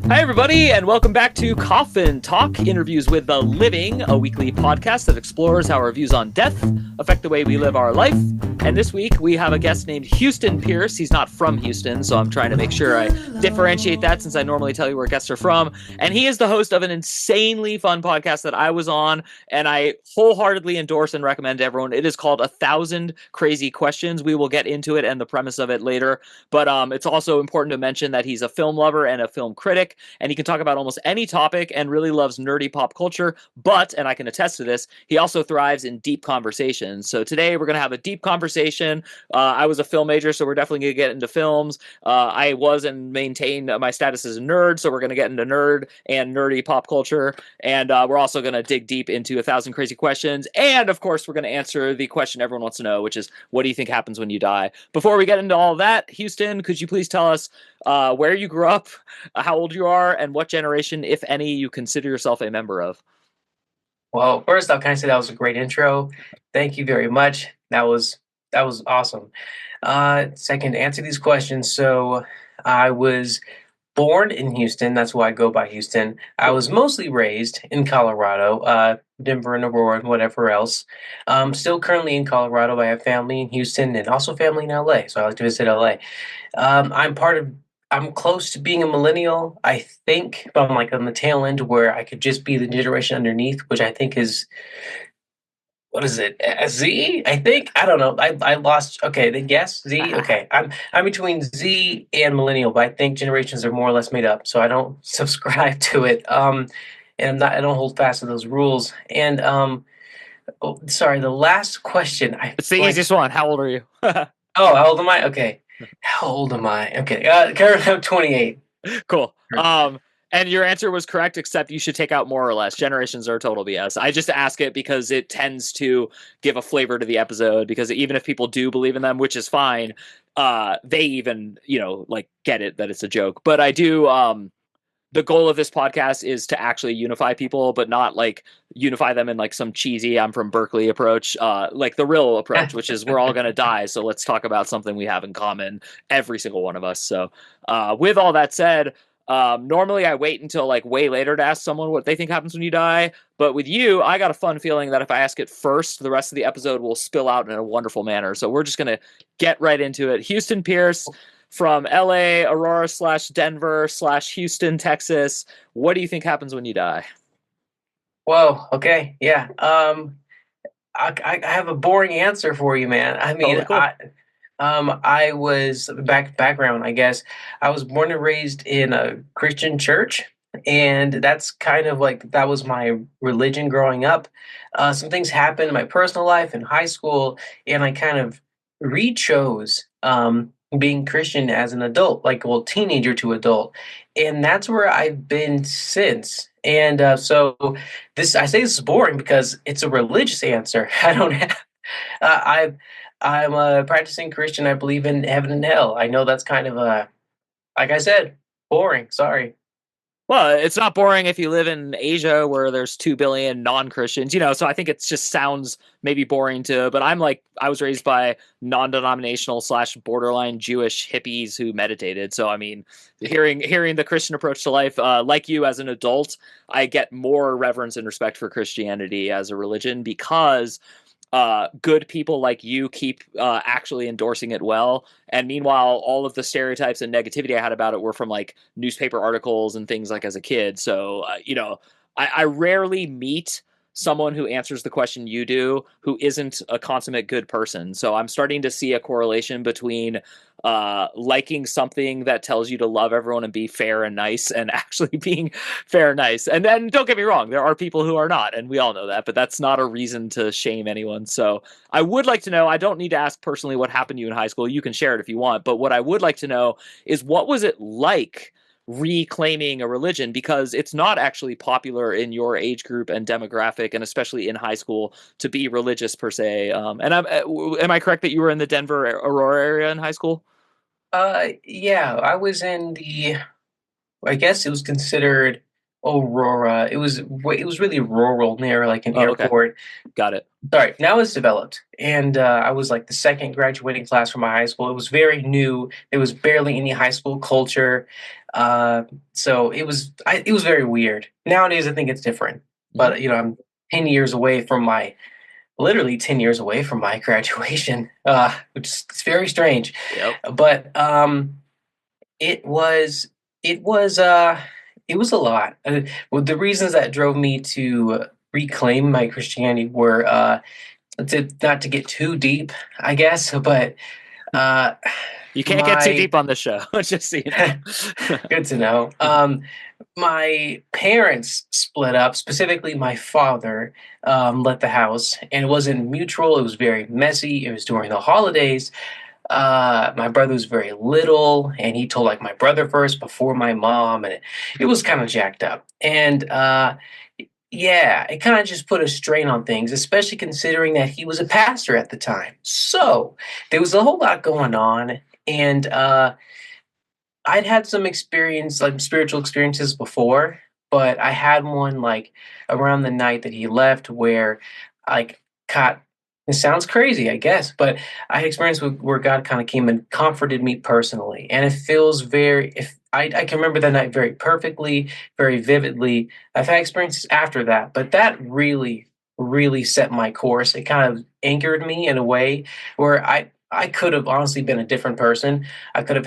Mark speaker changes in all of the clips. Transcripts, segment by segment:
Speaker 1: Hi, everybody, and welcome back to Coffin Talk, interviews with the living, a weekly podcast that explores how our views on death affect the way we live our life. And this week, we have a guest named Houston Pierce. He's not from Houston, so I'm trying to make sure I differentiate that since I normally tell you where guests are from. And he is the host of an insanely fun podcast that I was on, and I wholeheartedly endorse and recommend to everyone. It is called 1,000 Crazy Questions. We will get into it and the premise of it later, but it's also important to mention that he's a film lover and a film critic, and he can talk about almost any topic and really loves nerdy pop culture. But, and I can attest to this, he also thrives in deep conversations. So today we're going to have a deep conversation. I was a film major, so we're definitely going to get into films. I was and maintain my status as a nerd, so we're going to get into nerd and nerdy pop culture. And we're also going to dig deep into 1,000 Crazy Questions. And of course, we're going to answer the question everyone wants to know, which is, what do you think happens when you die? Before we get into all that, Houston, could you please tell us where you grew up, how old you are, and what generation, if any, you consider yourself a member of?
Speaker 2: Well, first off, can I say that was a great intro? Thank you very much. That was awesome. Second, to answer these questions. So I was born in Houston. That's why I go by Houston. I was mostly raised in Colorado, Denver and Aurora and whatever else. Still currently in Colorado. I have family in Houston and also family in LA. So I like to visit LA. I'm part of. I'm close to being a millennial, I think, but I'm like on the tail end where I could just be the generation underneath, which I think is what is it? Z? I think I don't know. I lost. Okay, then yes, Z. Okay, I'm between Z and millennial, but I think generations are more or less made up, so I don't subscribe to it. And I don't hold fast to those rules. And oh, sorry, the last question I
Speaker 1: It's the
Speaker 2: blanked.
Speaker 1: easiest one. How old are you?
Speaker 2: Oh, how old am I? Okay, how old am I? Okay, currently I'm 28.
Speaker 1: Cool. And your answer was correct, except you should take out more or less. Generations are a total BS. I just ask it because it tends to give a flavor to the episode, because even if people do believe in them, which is fine, they even, like get it that it's a joke. But I do, the goal of this podcast is to actually unify people, but not like unify them in like some cheesy I'm from Berkeley approach, like the real approach, which is we're all going to die. So let's talk about something we have in common, every single one of us. So with all that said, normally I wait until like way later to ask someone what they think happens when you die. But with you, I got a fun feeling that if I ask it first, the rest of the episode will spill out in a wonderful manner. So we're just going to get right into it. Houston Pierce, from LA, Aurora slash Denver slash Houston, Texas. What do you think happens when you die?
Speaker 2: Whoa. Okay. Yeah. I have a boring answer for you, man. I mean,
Speaker 1: Totally cool.
Speaker 2: I was background, I guess. I was born and raised in a Christian church, and that's kind of like that was my religion growing up. Some things happened in my personal life in high school, and I kind of re-chose being Christian as an adult, like well, teenager to adult, and that's where I've been since. And so this I say this is boring because it's a religious answer. I don't have. I'm a practicing Christian. I believe in heaven and hell. I know that's kind of a, like I said, boring. Sorry.
Speaker 1: Well, it's not boring if you live in Asia where there's 2 billion non-Christians, so I think it just sounds maybe boring to, but I'm like, I was raised by non-denominational slash borderline Jewish hippies who meditated. So, I mean, hearing the Christian approach to life, like you as an adult, I get more reverence and respect for Christianity as a religion because good people like you keep actually endorsing it well. And meanwhile, all of the stereotypes and negativity I had about it were from like newspaper articles and things like as a kid. So, I rarely meet someone who answers the question you do who isn't a consummate good person. So I'm starting to see a correlation between liking something that tells you to love everyone and be fair and nice and actually being fair and nice. And then don't get me wrong, there are people who are not, and we all know that, but that's not a reason to shame anyone. So I would like to know, I don't need to ask personally what happened to you in high school. You can share it if you want, but what I would like to know is what was it like reclaiming a religion, because it's not actually popular in your age group and demographic, and especially in high school, to be religious per se. And am I correct that you were in the Denver Aurora area in high school?
Speaker 2: Yeah, I was in the, I guess it was considered. Aurora. It was really rural near like an
Speaker 1: Oh, okay.
Speaker 2: airport.
Speaker 1: Got it.
Speaker 2: Sorry, now it's developed, and I was like the second graduating class from my high school. It was very new. There was barely any high school culture, uh, so it was very weird. Nowadays, I think it's different,
Speaker 1: Hmm.
Speaker 2: but I'm 10 years away from my literally 10 years away from my graduation, which is very strange.
Speaker 1: Yep.
Speaker 2: But it was it was uh it was a lot. Well, the reasons that drove me to reclaim my Christianity were to not to get too deep, I guess, but uh
Speaker 1: You can't get too
Speaker 2: my
Speaker 1: deep on the show, just so you know.
Speaker 2: good to know. My parents split up, specifically my father left the house, and it wasn't mutual. It was very messy. It was during the holidays. My brother was very little, and he told like my brother first before my mom, and it was kind of jacked up. And yeah, it kind of just put a strain on things, especially considering that he was a pastor at the time. So there was a whole lot going on, and I'd had some experience, like spiritual experiences before, but I had one like around the night that he left where like caught it sounds crazy, I guess, but I had experience where God kind of came and comforted me personally. And it feels very if I can remember that night very perfectly, very vividly. I've had experiences after that, but that really, really set my course. It kind of anchored me in a way where I could have honestly been a different person. I could have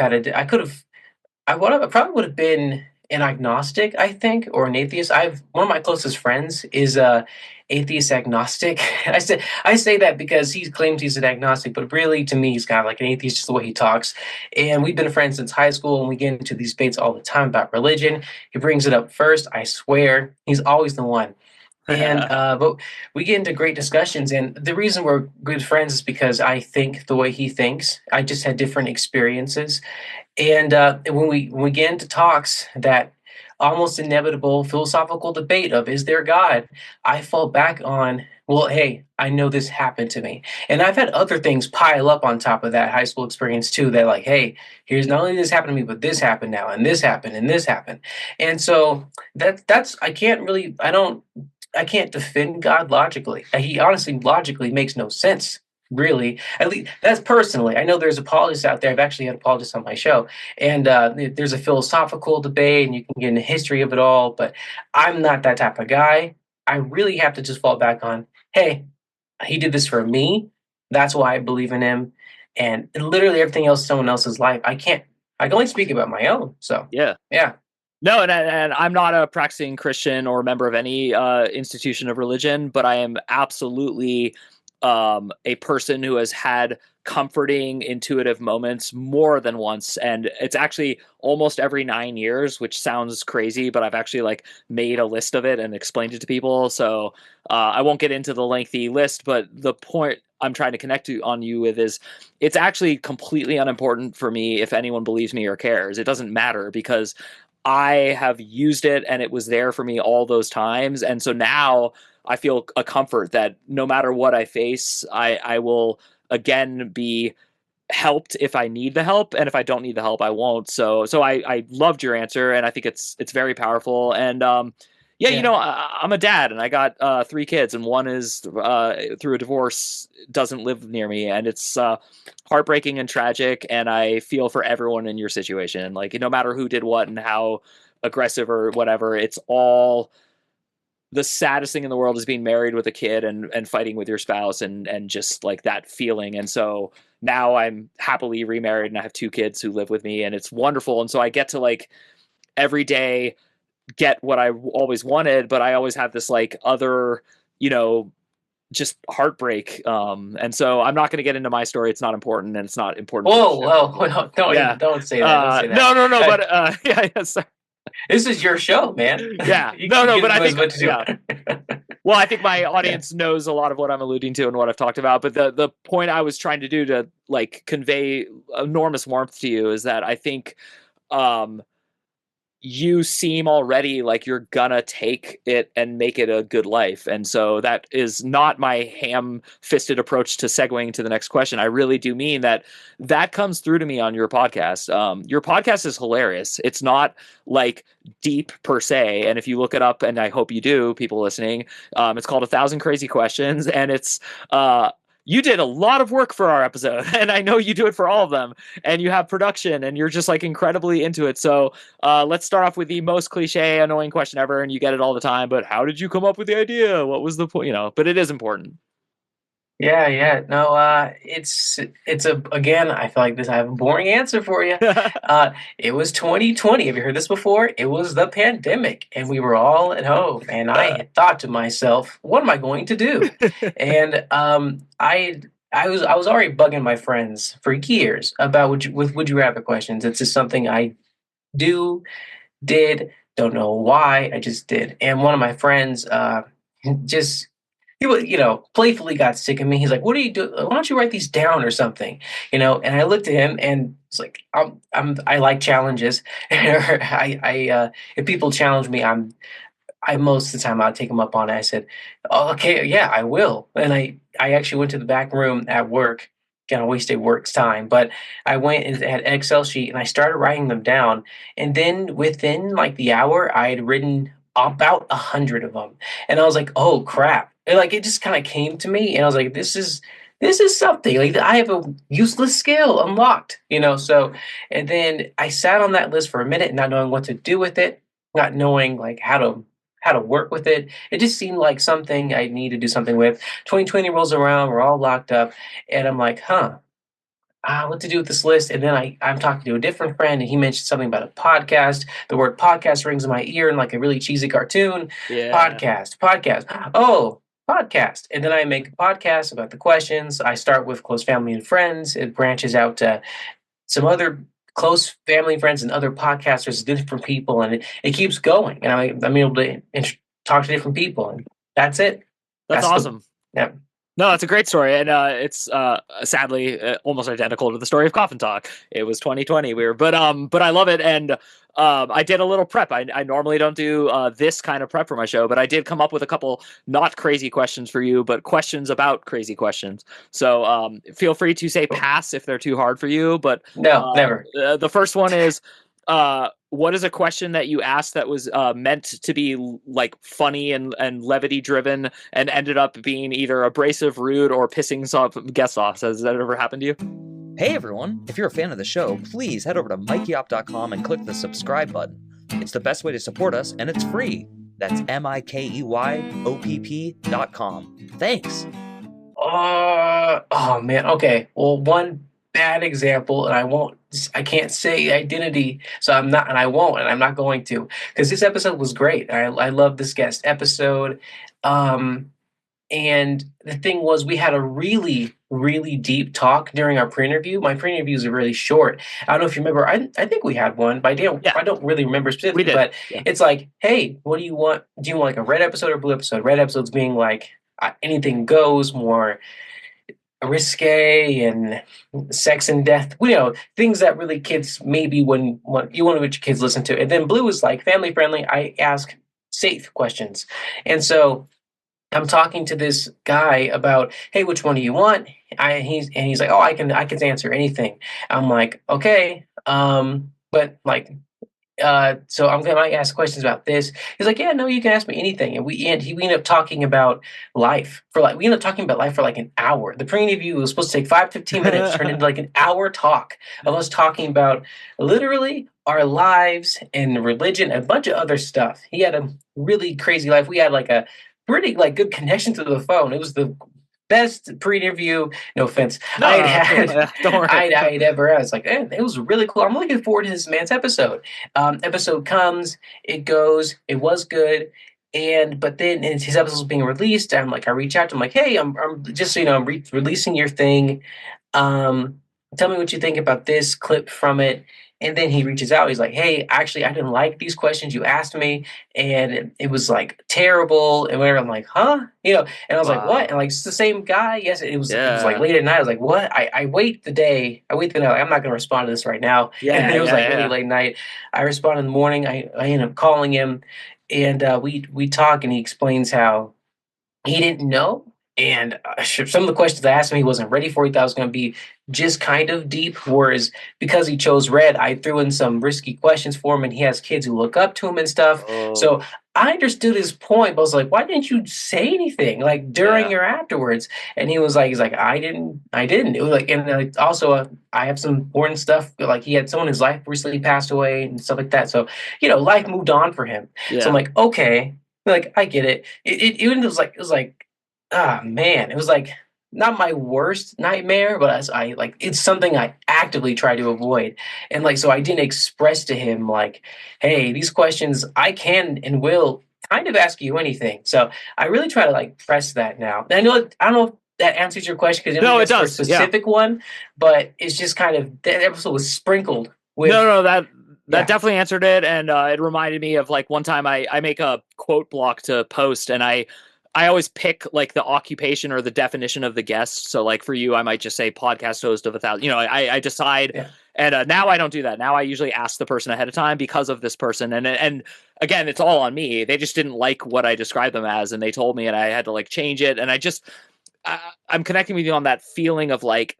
Speaker 2: I probably would have been an agnostic, I think, or an atheist. I've one of my closest friends is a atheist agnostic. I say that because he claims he's an agnostic, but really to me he's kind of like an atheist, just the way he talks. And we've been friends since high school, and we get into these debates all the time about religion. He brings it up first. I swear, he's always the one. And but we get into great discussions, and the reason we're good friends is because I think the way he thinks. I just had different experiences, and when we get into talks that almost inevitable philosophical debate of is there God, I fall back on, well, hey, I know this happened to me. And I've had other things pile up on top of that high school experience too, that like, hey, here's not only this happened to me, but this happened now, and this happened, and this happened. And so that's I can't defend God logically. He honestly logically makes no sense, really. At least that's personally. I know there's apologists out there. I've actually had apologists on my show, and there's a philosophical debate, and you can get into history of it all. But I'm not that type of guy. I really have to just fall back on, hey, he did this for me. That's why I believe in him, and literally everything else, is someone else's life. I can't. I can only speak about my own. So
Speaker 1: Yeah.
Speaker 2: yeah.
Speaker 1: No, and I'm not a practicing Christian or a member of any institution of religion, but I am absolutely a person who has had comforting, intuitive moments more than once, and it's actually almost every 9 years, which sounds crazy, but I've actually like made a list of it and explained it to people. So I won't get into the lengthy list, but the point I'm trying to connect to on you with is it's actually completely unimportant for me if anyone believes me or cares. It doesn't matter because I have used it and it was there for me all those times. And so now I feel a comfort that no matter what I face, I will again be helped if I need the help. And if I don't need the help, I won't. So I loved your answer and I think it's very powerful. And yeah,
Speaker 2: Yeah.
Speaker 1: I'm a dad and I got 3 kids, and one is through a divorce, doesn't live near me, and it's heartbreaking and tragic. And I feel for everyone in your situation, like no matter who did what and how aggressive or whatever, it's all the saddest thing in the world is being married with a kid and fighting with your spouse and just like that feeling. And so now I'm happily remarried and I have 2 kids who live with me, and it's wonderful. And so I get to like every day get what I always wanted, but I always have this like other, you know, just heartbreak. And so I'm not going to get into my story. It's not important, and it's not important for the
Speaker 2: Whoa,
Speaker 1: show.
Speaker 2: whoa, whoa,
Speaker 1: Yeah.
Speaker 2: don't say that. Don't say that.
Speaker 1: No,
Speaker 2: Uh,
Speaker 1: but yeah, yeah, sorry.
Speaker 2: this is your show, man.
Speaker 1: Yeah,
Speaker 2: You can
Speaker 1: no,
Speaker 2: get
Speaker 1: but I
Speaker 2: as
Speaker 1: think,
Speaker 2: much as you
Speaker 1: yeah.
Speaker 2: want.
Speaker 1: Well, I think my
Speaker 2: Yeah.
Speaker 1: audience knows a lot of what I'm alluding to and what I've talked about. But the point I was trying to do to like convey enormous warmth to you is that I think um, you seem already like you're gonna take it and make it a good life. And so that is not my ham-fisted approach to segueing to the next question. I really do mean that that comes through to me on your podcast. Your podcast is hilarious. It's not like deep per se. And if you look it up, and I hope you do, people listening, it's called 1,000 Crazy Questions, and it's you did a lot of work for our episode, and I know you do it for all of them, and you have production, and you're just like incredibly into it. So let's start off with the most cliche, annoying question ever, and you get it all the time. But how did you come up with the idea? What was the point? You know, but it is important.
Speaker 2: Yeah, yeah. No, it's a again, I feel like this I have a boring answer for you. It was 2020. Have you heard this before? It was the pandemic and we were all at home and I had thought to myself, what am I going to do? And I was already bugging my friends for years about would you rather questions. It's just something I do, did, don't know why, I just did. And one of my friends just he was, playfully got sick of me. He's like, "What are you doing? Why don't you write these down or something?" And I looked at him and it's like, I like challenges. If people challenge me, I most of the time I'll take them up on it. I said, "Oh, okay, yeah, I will." And I actually went to the back room at work. Kind of wasted work's time, but I went and had an Excel sheet and I started writing them down. And then within like the hour, I had written about 100 of them, and I was like, "Oh crap!" And like it just kind of came to me, and I was like, "This is something. Like I have a useless skill unlocked." So, and then I sat on that list for a minute, not knowing what to do with it, not knowing like how to work with it. It just seemed like something I need to do something with. 2020 rolls around, we're all locked up, and I'm like, huh, what to do with this list. And then I'm talking to a different friend, and he mentioned something about a podcast. The word podcast rings in my ear in like a really cheesy cartoon.
Speaker 1: Yeah.
Speaker 2: Podcast. Oh, podcast. And then I make a podcast about the questions. I start with close family and friends. It branches out to some other close family and friends and other podcasters, different people, and it keeps going. And I'm able to talk to different people, and that's it.
Speaker 1: That's awesome.
Speaker 2: Yeah.
Speaker 1: No, it's a great story, and it's sadly almost identical to the story of Coffin Talk. It was 2020, but I love it, and I did a little prep. I normally don't do this kind of prep for my show, but I did come up with a couple not crazy questions for you, but questions about crazy questions. So feel free to say pass if they're too hard for you. But
Speaker 2: no, never.
Speaker 1: The first one is. What is a question that you asked that was meant to be like funny and levity driven and ended up being either abrasive, rude, or pissing some guests off? Has that ever happened to you?
Speaker 3: Hey everyone, if you're a fan of the show, please head over to MikeyOp.com and click the subscribe button. It's the best way to support us and it's free. That's MikeyOpp.com. Thanks.
Speaker 2: Oh man. Okay. Well, one bad example, and I can't say identity, so I'm not, and I won't, and I'm not going to, because this episode was great. I love this guest episode. And the thing was, we had a really, really deep talk during our pre-interview. My pre-interviews are really short. I don't know if you remember. I think we had one, but I don't really remember specifically. But It's like, hey, what do you want? Do you want like a red episode or blue episode? Red episodes being like anything goes, more risque and sex and death, things that really kids maybe when you want to let your kids listen to. And then blue is like family friendly. I ask safe questions. And so I'm talking to this guy about, hey, which one do you want? He's like, oh, I can answer anything. I'm like, okay, but like. So I'm gonna ask questions about this. He's like, yeah, no, you can ask me anything. And we ended up talking about life for like an hour. The pre-interview was supposed to take 5-15 minutes, turned into like an hour talk of us talking about literally our lives and religion and a bunch of other stuff. He had a really crazy life. We had like a pretty like good connection to the phone. It was the best pre-interview, no offense, I'd ever had. It's like, it was really cool. I'm looking forward to this man's episode. Episode comes, it goes, it was good. But then his episode was being released. I'm like, I reach out to him like, hey, I'm just so you know, I'm releasing your thing. tell me what you think about this clip from it. And then he reaches out. He's like, hey, actually, I didn't like these questions you asked me. And it was like terrible. And whatever. I'm like, huh? And I was like, what? And
Speaker 1: Wow.
Speaker 2: like, it's the same guy. Yes, it was like
Speaker 1: Yeah.
Speaker 2: late at night. I was like, what? I wait the day. I wait the night. Like, I'm not going to respond to this right now. And
Speaker 1: Yeah.
Speaker 2: then it was
Speaker 1: Yeah.
Speaker 2: like really
Speaker 1: Yeah.
Speaker 2: late night. I respond in the morning. I end up calling him and we talk and he explains how he didn't know. And some of the questions I asked him, he wasn't ready for. He thought it was going to be just kind of deep. Whereas because he chose red, I threw in some risky questions for him, and he has kids who look up to him and stuff.
Speaker 1: Oh.
Speaker 2: So I understood his point, but I was like, "Why didn't you say anything like during
Speaker 1: Yeah.
Speaker 2: or afterwards?" And he's like, I didn't. It was like, and also, I have some important stuff. Like he had someone in his life recently passed away and stuff like that. So life moved on for him. So I'm
Speaker 1: Yeah.
Speaker 2: like, okay, like I get it. It was like ah, man, it was like not my worst nightmare, but as I like it's something I actively try to avoid. And like so I didn't express to him like, hey, these questions I can and will kind of ask you anything. So I really try to like press that now. And I don't know if that answers your question because I know
Speaker 1: No,
Speaker 2: you
Speaker 1: it
Speaker 2: asked for a
Speaker 1: does. Yeah.
Speaker 2: specific one, but it's just kind of that episode was sprinkled
Speaker 1: No,
Speaker 2: with
Speaker 1: no, that
Speaker 2: yeah.
Speaker 1: definitely answered it, and it reminded me of like one time I make a quote block to post, and I always pick like the occupation or the definition of the guest. So like for you, I might just say podcast host of 1,000. I decide,
Speaker 2: Yeah.
Speaker 1: and now I don't do that. Now I usually ask the person ahead of time because of this person, and again, it's all on me. They just didn't like what I described them as, and they told me, and I had to like change it, and I'm connecting with you on that feeling of like,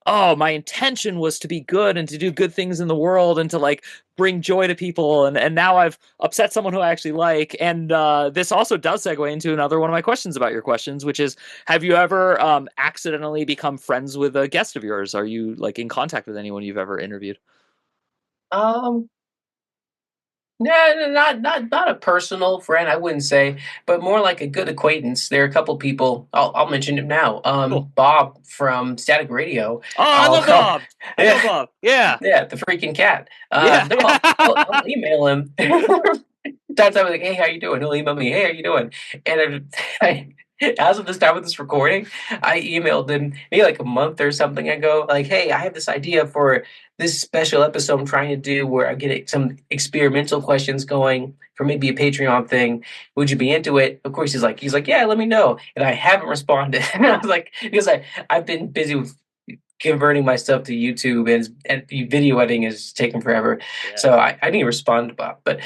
Speaker 1: oh, my intention was to be good and to do good things in the world and to like bring joy to people. And now I've upset someone who I actually like. And this also does segue into another one of my questions about your questions, which is, have you ever accidentally become friends with a guest of yours? Are you like in contact with anyone you've ever interviewed?
Speaker 2: Um No, no, not a personal friend, I wouldn't say, but more like a good acquaintance. There are a couple people. I'll mention him now.
Speaker 1: Cool.
Speaker 2: Bob from Static Radio.
Speaker 1: Oh, I
Speaker 2: I'll,
Speaker 1: love Bob. I know
Speaker 2: yeah,
Speaker 1: Bob. Yeah.
Speaker 2: yeah, the freaking cat.
Speaker 1: Yeah.
Speaker 2: I'll email him. Times I'm like, hey, how you doing? He'll email me, hey, how you doing? And as of this time of this recording, I emailed him maybe like a month or something ago, like, hey, I have this idea for this special episode I'm trying to do where I get some experimental questions going for maybe a Patreon thing. Would you be into it? Of course, he's like, yeah, let me know. And I haven't responded. And I was like, because I've been busy with converting my stuff to YouTube and video editing is taking forever.
Speaker 1: Yeah.
Speaker 2: So I need to respond to Bob. But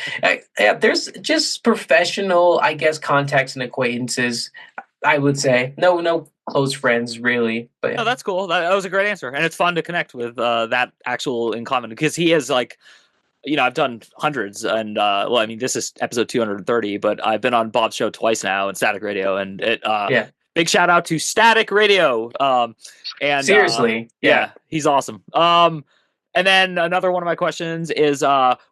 Speaker 2: yeah, there's just professional, I guess, contacts and acquaintances. I would say no close friends really. But
Speaker 1: No, that's cool. That was a great answer, and it's fun to connect with that actual in common because he is like, I've done hundreds, and well, I mean, this is episode 230, but I've been on Bob's show twice now in Static Radio, and it
Speaker 2: yeah,
Speaker 1: big shout out to Static Radio. And
Speaker 2: seriously, yeah.
Speaker 1: yeah, he's awesome. And then another one of my questions is,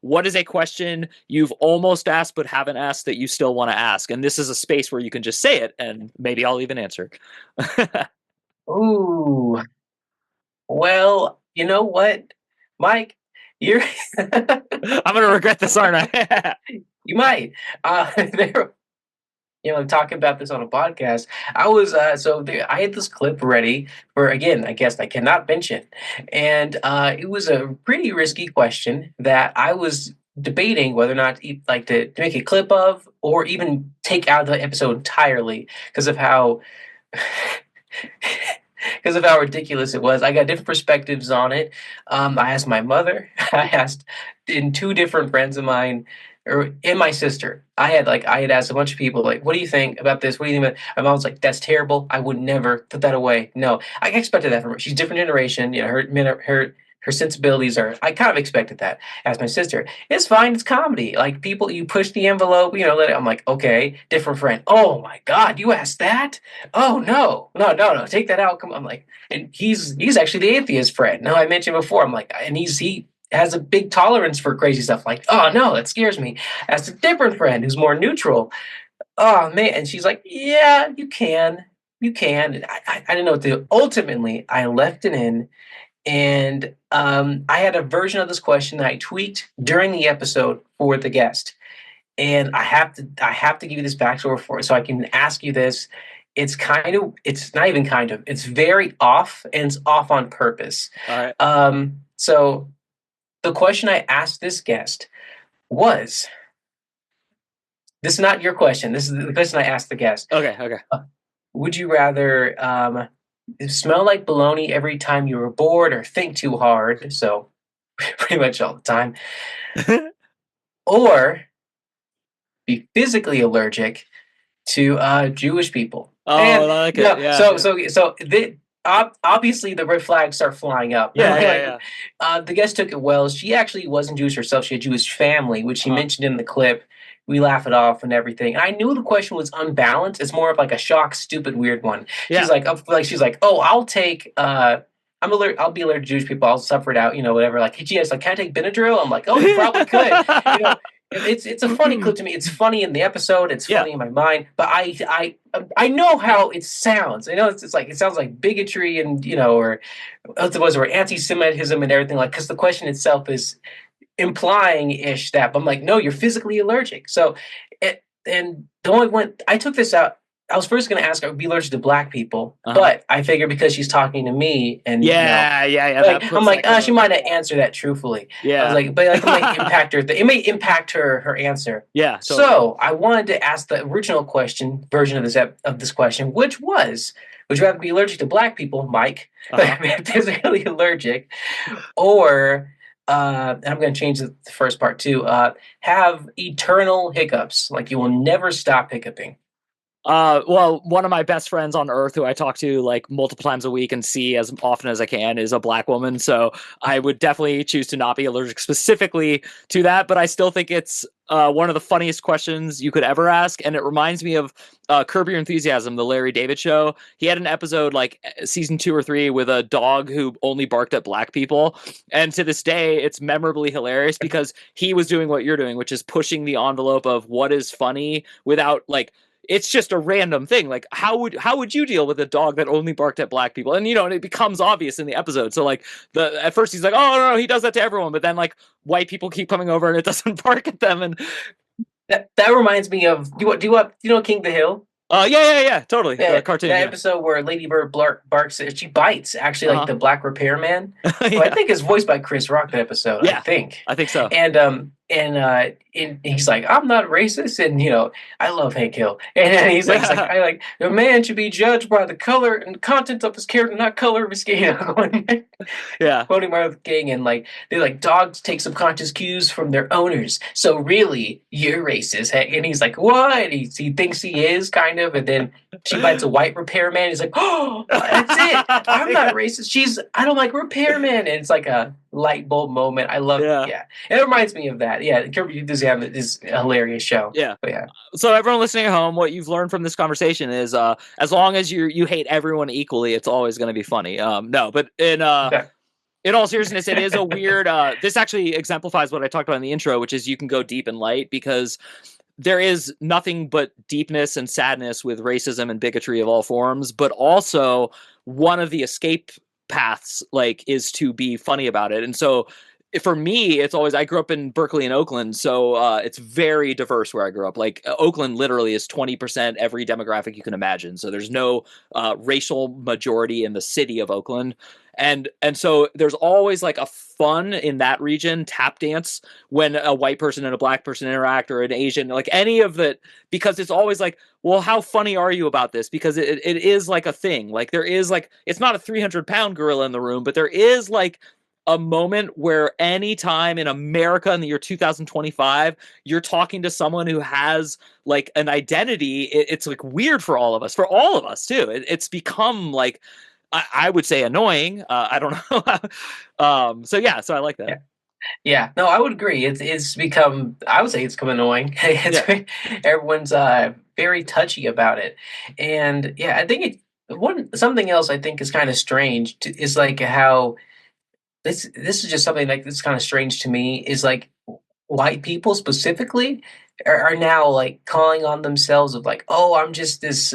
Speaker 1: what is a question you've almost asked but haven't asked that you still want to ask? And this is a space where you can just say it, and maybe I'll even answer.
Speaker 2: Ooh, well, you know what, Mike, you're
Speaker 1: I'm gonna regret this, aren't I?
Speaker 2: you might. There talking about this on a podcast. I was I had this clip ready for again, I guess I cannot mention, and it was a pretty risky question that I was debating whether or not like to make a clip of or even take out of the episode entirely because of how because of how ridiculous it was. I got different perspectives on it. I asked my mother. I asked in two different friends of mine, or and my sister. I had asked a bunch of people like, "What do you think about this? What do you think about?" My mom was like, "That's terrible. I would never put that away." No, I expected that from her. She's different generation. Her sensibilities are. I kind of expected that. As my sister, it's fine. It's comedy. Like people, you push the envelope. Let it. I'm like, okay, different friend. Oh my God, you asked that? Oh no, no, no, no. Take that out. Come. I'm like, and he's actually the atheist friend. No, I mentioned before. I'm like, and he has a big tolerance for crazy stuff. Like, oh no, that scares me. As a different friend who's more neutral. Oh man, and she's like, yeah, you can. And I didn't know what to do. Ultimately, I left it in, and I had a version of this question that I tweaked during the episode for the guest, and I have to give you this backstory for it, so I can ask you this. it's not even kind of, it's very off, and it's off on purpose.
Speaker 1: All right.
Speaker 2: So the question I asked this guest was, this is not your question. This is the question I asked the guest.
Speaker 1: Okay. Okay.
Speaker 2: Would you rather smell like bologna every time you were bored or think too hard? So pretty much all the time. Or be physically allergic to Jewish people.
Speaker 1: Oh,
Speaker 2: And,
Speaker 1: I like
Speaker 2: you know,
Speaker 1: it. Yeah.
Speaker 2: obviously the red flags start flying up.
Speaker 1: Yeah.
Speaker 2: The guest took it well. She actually wasn't Jewish herself. She had a Jewish family, which she mentioned in the clip. We laugh it off and everything. And I knew the question was unbalanced. It's more of like a shock, stupid, weird one.
Speaker 1: Yeah.
Speaker 2: She's like, oh, I'll take. I'll be allergic to Jewish people. I'll suffer it out. Whatever. Like, hey, like, can I take Benadryl? I'm like, oh, you probably could. It's a funny clip to me. It's funny in the episode. It's funny in my mind. But I know how it sounds. I know it's like, it sounds like bigotry and or anti-Semitism and everything, like, because the question itself is implying ish that. But I'm like, no, you're physically allergic. So and the only one I took this out. I was first going to ask her, be allergic to black people, but I figured because she's talking to me, and I'm like, she might not answer that truthfully.
Speaker 1: Yeah,
Speaker 2: I was like, but like, it might impact her. It may impact her answer.
Speaker 1: Yeah.
Speaker 2: Totally. So I wanted to ask the original version of this question, which was, would you rather be allergic to black people, Mike, physically allergic, or and I'm going to change the first part too, have eternal hiccups, like you will never stop hiccuping?
Speaker 1: Well, one of my best friends on earth who I talk to like multiple times a week and see as often as I can is a black woman. So I would definitely choose to not be allergic specifically to that. But I still think it's one of the funniest questions you could ever ask. And it reminds me of Curb Your Enthusiasm, the Larry David show. He had an episode like season 2 or 3 with a dog who only barked at black people. And to this day, it's memorably hilarious because he was doing what you're doing, which is pushing the envelope of what is funny without like, it's just a random thing. Like, how would you deal with a dog that only barked at black people? And, and it becomes obvious in the episode. So like at first he's like, oh no, he does that to everyone. But then like white people keep coming over and it doesn't bark at them. And
Speaker 2: that reminds me of, do you know King the Hill?
Speaker 1: Yeah, totally. Cartoon.
Speaker 2: That episode where Lady Bird barks, she bites actually like the black repairman. Who I think is voiced by Chris Rock. That episode,
Speaker 1: yeah,
Speaker 2: I think
Speaker 1: so.
Speaker 2: And he's like, I'm not racist, and I love Hank Hill, and he's like, a man should be judged by the color and content of his character, not color of his skin. Quoting Martin Luther King, and like they're like, dogs take subconscious cues from their owners, so really you're racist. And he's like, what? And he thinks he is kind of, and then she bites a white repairman. He's like, oh, that's it. I'm not racist. I don't like repairman, and it's like a light bulb moment. I love it. Yeah, it reminds me of that. Yeah, Curb Your Enthusiasm is a hilarious show.
Speaker 1: Yeah.
Speaker 2: But yeah.
Speaker 1: So everyone listening at home, what you've learned from this conversation is as long as you hate everyone equally, it's always going to be funny. No, but in all seriousness, it is a weird this actually exemplifies what I talked about in the intro, which is you can go deep and light because there is nothing but deepness and sadness with racism and bigotry of all forms, but also one of the escape paths like is to be funny about it. And so for me, it's always, I grew up in Berkeley and Oakland, so it's very diverse where I grew up. Like Oakland literally is 20% every demographic you can imagine. So there's no racial majority in the city of Oakland. And so there's always like a fun in that region tap dance when a white person and a black person interact, or an Asian, like any of that, because it's always like, well, how funny are you about this? Because it is like a thing. Like there is like, it's not a 300-pound gorilla in the room, but there is like a moment where any time in America in the year 2025, you're talking to someone who has like an identity. It's like weird for all of us too. It's become like, I would say annoying. I don't know. So I like that.
Speaker 2: Yeah. No, I would agree. It's become, I would say it's become annoying. Everyone's very touchy about it. And yeah, I think something else I think is kind of strange is like how this is just something like that's kind of strange to me, is like white people specifically are now like calling on themselves of like, oh, I'm just this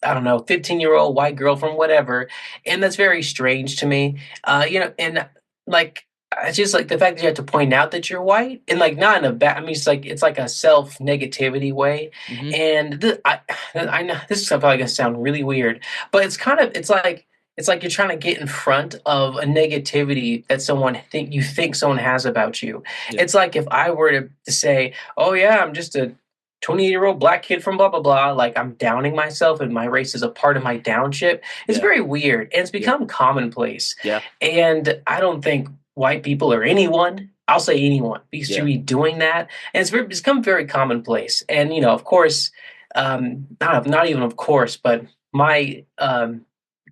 Speaker 2: I don't know, 15-year-old white girl from whatever. And that's very strange to me. And like, It's just like the fact that you have to point out that you're white, and like not in a bad. I mean, it's like a self negativity way.
Speaker 1: Hmm.
Speaker 2: And I know this is probably gonna sound really weird, but it's like you're trying to get in front of a negativity that you think someone has about you.
Speaker 1: Yeah.
Speaker 2: It's like if I were to say, "Oh yeah, I'm just a 28-year-old black kid from blah blah blah," like I'm downing myself and my race is a part of my downship. It's
Speaker 1: Yeah.
Speaker 2: very weird, and it's
Speaker 1: Yeah.
Speaker 2: become commonplace.
Speaker 1: Yeah.
Speaker 2: And I don't think white people or anyone, I'll say anyone, should
Speaker 1: Yeah.
Speaker 2: be doing that. And it's become very commonplace. And, of course, not even of course, but my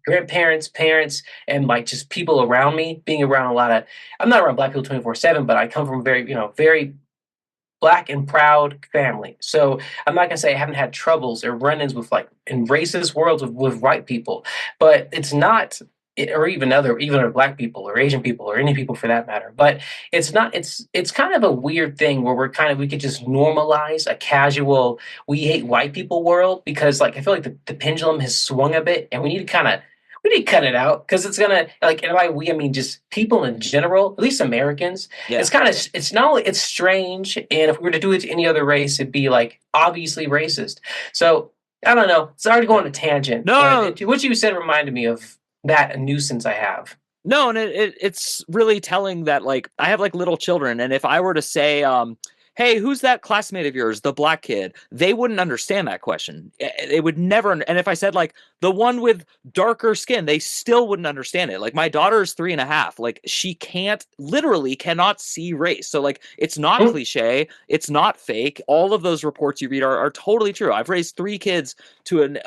Speaker 2: grandparents, parents, and like just people around me, being around I'm not around black people 24/7, but I come from very black and proud family. So I'm not gonna say I haven't had troubles or run-ins with like in racist worlds with white people, but it's not or even other black people or Asian people or any people for that matter. But it's not it's kind of a weird thing where we could just normalize a casual we hate white people world because like I feel like the pendulum has swung a bit and we need to cut it out because it's gonna like and by we I mean just people in general, at least Americans.
Speaker 1: Yeah.
Speaker 2: It's not only it's strange, and if we were to do it to any other race, it'd be like obviously racist. So I don't know. Sorry to go on a tangent,
Speaker 1: No,
Speaker 2: but what you said reminded me of that nuisance I have.
Speaker 1: no, and it's really telling that like I have like little children, and if I were to say, "Hey, who's that classmate of yours, the black kid?" They wouldn't understand that question. They would never. And if I said like the one with darker skin, they still wouldn't understand it. Like my daughter is 3.5. Like she literally cannot see race. So like it's not
Speaker 2: Mm.
Speaker 1: cliche. It's not fake. All of those reports you read are totally true. I've raised 3 kids to an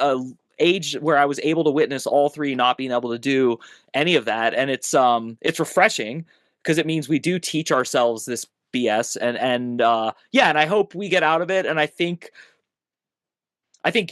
Speaker 1: age where I was able to witness all 3 not being able to do any of that, and it's refreshing because it means we do teach ourselves this BS, and yeah, and I hope we get out of it. And I think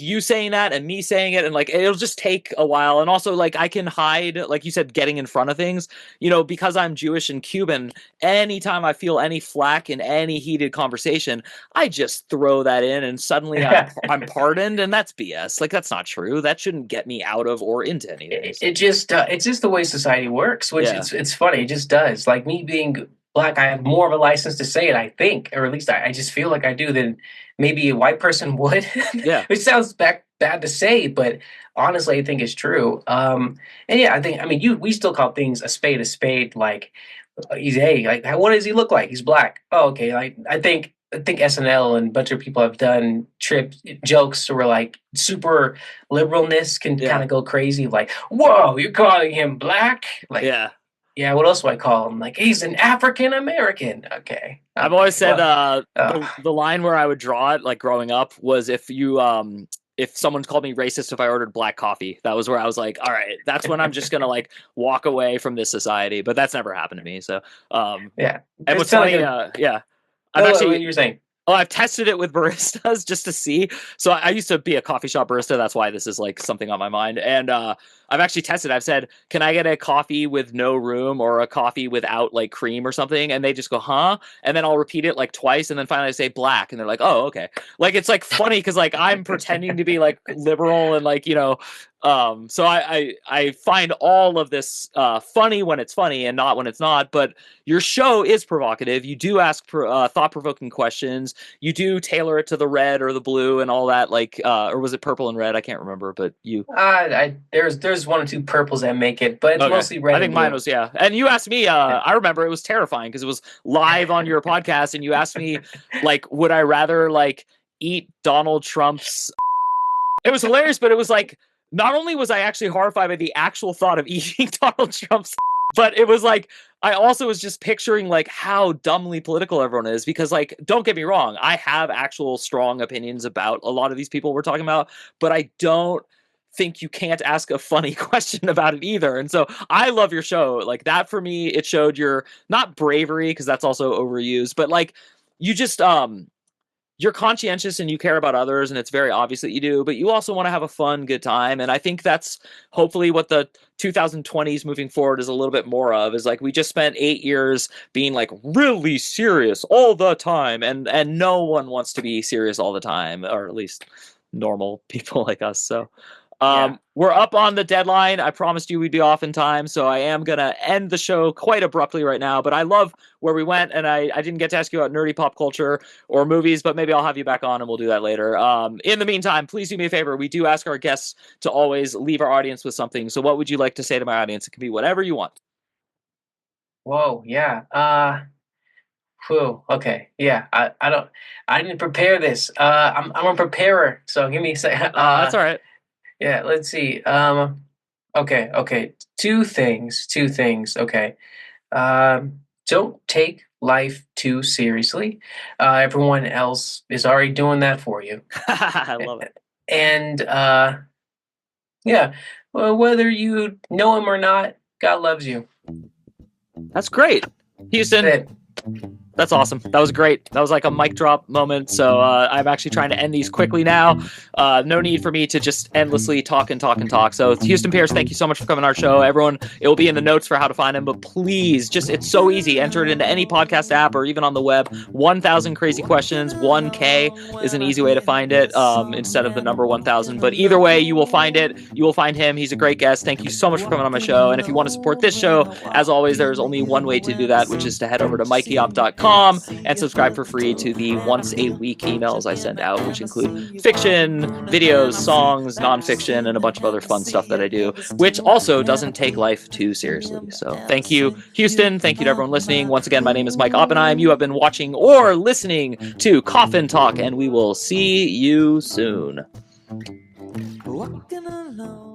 Speaker 1: you saying that and me saying it, and like it'll just take a while. And also, like I can hide, like you said, getting in front of things. Because I'm Jewish and Cuban. Anytime I feel any flack in any heated conversation, I just throw that in, and suddenly I'm pardoned, and that's BS. Like that's not true. That shouldn't get me out of or into anything. So.
Speaker 2: It's just the way society works, which
Speaker 1: Yeah.
Speaker 2: it's funny. It just does. Like me being black, I have more of a license to say it, I think, or at least I just feel like I do than maybe a white person would.
Speaker 1: Yeah.
Speaker 2: Which sounds bad to say, but honestly, I think it's true. And yeah, I mean, we still call things a spade a spade. Like hey, like what does he look like? He's black. Oh, okay. Like I think SNL and a bunch of people have done jokes where like super liberalness can
Speaker 1: Yeah.
Speaker 2: kind of go crazy. Like, whoa, you're calling him black? Like,
Speaker 1: Yeah.
Speaker 2: yeah, what else do I call him? Like, he's an African American. Okay.
Speaker 1: I've always said
Speaker 2: Well,
Speaker 1: the line where I would draw it, like growing up, was if someone called me racist if I ordered black coffee. That was where I was like, all right, that's when I'm just gonna like walk away from this society. But that's never happened to me. So
Speaker 2: yeah.
Speaker 1: and
Speaker 2: It's
Speaker 1: what's
Speaker 2: kinda
Speaker 1: funny,
Speaker 2: like
Speaker 1: yeah,
Speaker 2: no,
Speaker 1: I've
Speaker 2: what
Speaker 1: actually
Speaker 2: you were saying.
Speaker 1: Oh, I've tested it with baristas just to see. So I used to be a coffee shop barista. That's why this is like something on my mind. And I've actually tested. I've said, "Can I get a coffee with no room or a coffee without like cream or something?" And they just go, "Huh?" And then I'll repeat it like twice, and then finally I say black, and they're like, "Oh, okay." Like it's like funny because like I'm pretending to be like liberal and like so I find all of this funny when it's funny and not when it's not. But your show is provocative. You do ask thought-provoking questions. You do tailor it to the red or the blue and all that. Like, or was it purple and red? I can't remember. But you.
Speaker 2: There's 1 or 2 purples that make it, but it's
Speaker 1: Okay.
Speaker 2: mostly red.
Speaker 1: I think
Speaker 2: and
Speaker 1: mine
Speaker 2: blue.
Speaker 1: was, yeah. And you asked me. I remember it was terrifying because it was live on your podcast, and you asked me like, would I rather like eat Donald Trump's? It was hilarious, but it was like, not only was I actually horrified by the actual thought of eating Donald Trump's, but it was like I also was just picturing like how dumbly political everyone is, because like don't get me wrong, I have actual strong opinions about a lot of these people we're talking about, but I don't think you can't ask a funny question about it either. And so I love your show. Like that for me, it showed your not bravery, because that's also overused, but like you just you're conscientious and you care about others, and it's very obvious that you do, but you also want to have a fun, good time. And I think that's hopefully what the 2020s moving forward is a little bit more of, is like we just spent 8 years being like really serious all the time, and no one wants to be serious all the time, or at least normal people like us. So We're up on the deadline. I promised you we'd be off in time, so I am going to end the show quite abruptly right now, but I love where we went, and I didn't get to ask you about nerdy pop culture or movies, but maybe I'll have you back on and we'll do that later. In the meantime, please do me a favor. We do ask our guests to always leave our audience with something, so what would you like to say to my audience? It can be whatever you want.
Speaker 2: Whoa, yeah. Whew, okay. Yeah, I didn't prepare this. I'm a preparer, so give me a second.
Speaker 1: That's all right.
Speaker 2: Yeah, let's see. Okay. Two things. Okay. Don't take life too seriously. Everyone else is already doing that for you.
Speaker 1: I love it.
Speaker 2: And yeah, well, whether you know him or not, God loves you.
Speaker 1: That's great. Houston.
Speaker 2: That's it.
Speaker 1: That's awesome. That was great. That was like a mic drop moment. So I'm actually trying to end these quickly now. No need for me to just endlessly talk. So Houston Pierce, thank you so much for coming on our show. Everyone, it will be in the notes for how to find him, but please, it's so easy. Enter it into any podcast app or even on the web. 1,000 Crazy Questions, 1K is an easy way to find it instead of the number 1,000. But either way, you will find it. You will find him. He's a great guest. Thank you so much for coming on my show. And if you want to support this show, as always, there's only one way to do that, which is to head over to MikeyOp.com and subscribe for free to the once a week emails I send out, which include fiction, videos, songs, nonfiction, and a bunch of other fun stuff that I do, which also doesn't take life too seriously. So thank you, Houston. Thank you to everyone listening. Once again, my name is Mike Oppenheim. You have been watching or listening to Coffin Talk, and we will see you soon. Walking alone.